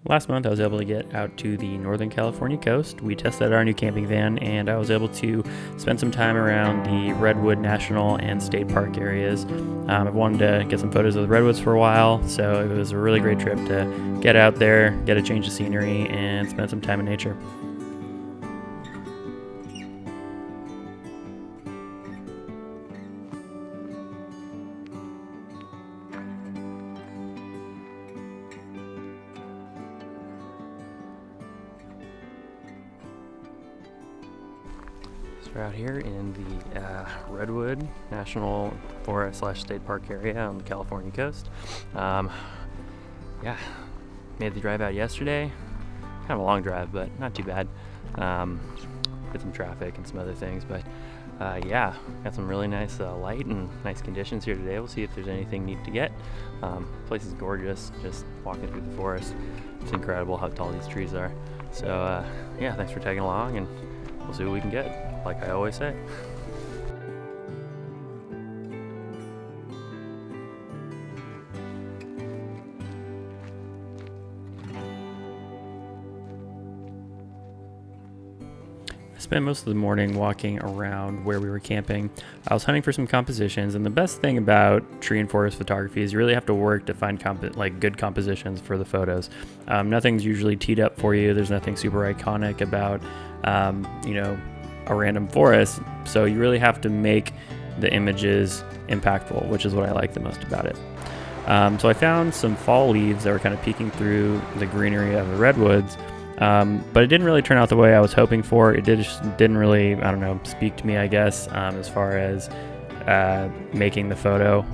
Last month, I was able to get out to the Northern California coast. We tested our new camping van, and I was able to spend some time around the Redwood National and State Park areas. I've wanted to get some photos of the Redwoods for a while, so it was a really great trip to get out there, get a change of scenery, and spend some time in nature. So we're out here in the Redwood National Forest / State Park area on the California coast. Yeah, made the drive out yesterday. Kind of a long drive, but not too bad. Hit some traffic and some other things, but yeah, got some really nice light and nice conditions here today. We'll see if there's anything neat to get. Place is gorgeous, just walking through the forest. It's incredible how tall these trees are. So yeah, thanks for tagging along, and we'll see what we can get, like I always say. I spent most of the morning walking around where we were camping. I was hunting for some compositions, and the best thing about tree and forest photography is you really have to work to find good compositions for the photos. Nothing's usually teed up for you. There's nothing super iconic about a random forest, so you really have to make the images impactful, which is what I like the most about it. So I found some fall leaves that were kind of peeking through the greenery of the redwoods. But it didn't really turn out the way I was hoping for. It didn't really, speak to me, I guess, as far as making the photo.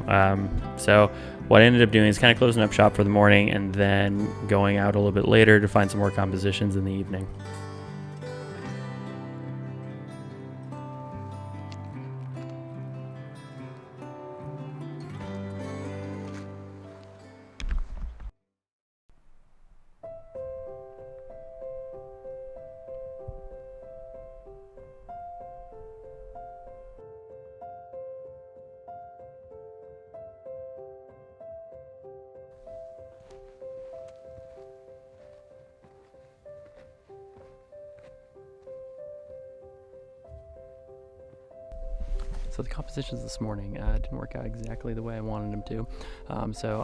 So what I ended up doing is kind of closing up shop for the morning and then going out a little bit later to find some more compositions in the evening. So the compositions this morning didn't work out exactly the way I wanted them to. So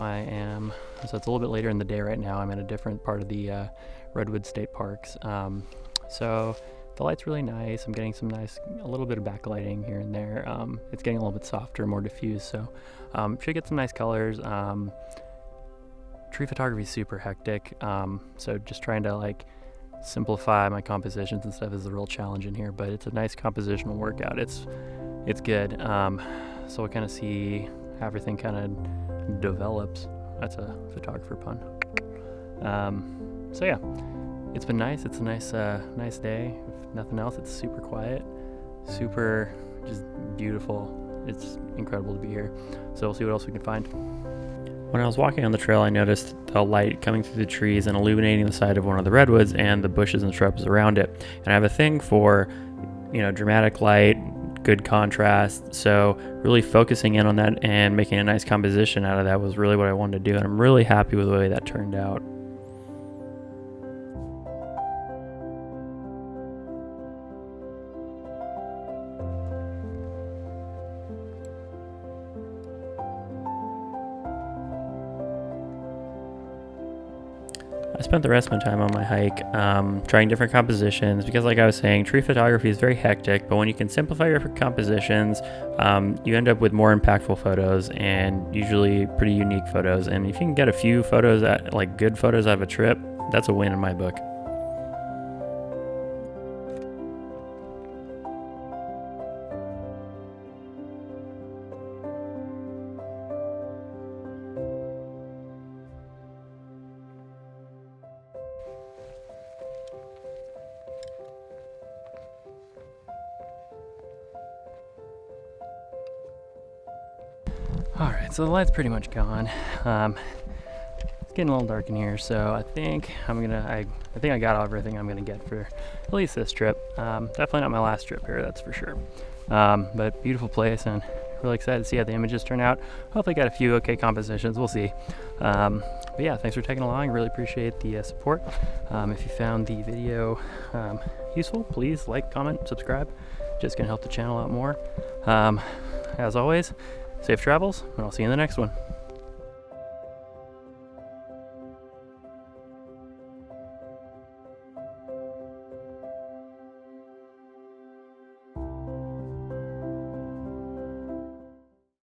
it's a little bit later in the day right now. I'm in a different part of the Redwood State Parks. So the light's really nice. I'm getting a little bit of backlighting here and there. It's getting a little bit softer, more diffuse. So should get some nice colors. Tree photography is super hectic. So just trying to simplify my compositions and stuff is a real challenge in here, but it's a nice compositional workout. It's good. So we'll kind of see how everything kind of develops. That's a photographer pun. So yeah, it's been nice. It's a nice day. If nothing else, it's super quiet, super just beautiful. It's incredible to be here. So we'll see what else we can find. When I was walking on the trail, I noticed the light coming through the trees and illuminating the side of one of the redwoods and the bushes and shrubs around it. And I have a thing for, dramatic light, good contrast. So really focusing in on that and making a nice composition out of that was really what I wanted to do. And I'm really happy with the way that turned out. I spent the rest of my time on my hike trying different compositions because, like I was saying, tree photography is very hectic, but when you can simplify your compositions, you end up with more impactful photos and usually pretty unique photos. And if you can get a few photos, good photos out of a trip, that's a win in my book. Alright, so the light's pretty much gone. It's getting a little dark in here, so I think I got everything I'm gonna get for at least this trip. Definitely not my last trip here, that's for sure. But beautiful place and really excited to see how the images turn out. Hopefully got a few okay compositions, we'll see. But yeah, thanks for taking along, really appreciate the support. If you found the video useful, please like, comment, subscribe, just gonna help the channel out more. As always, safe travels, and I'll see you in the next one.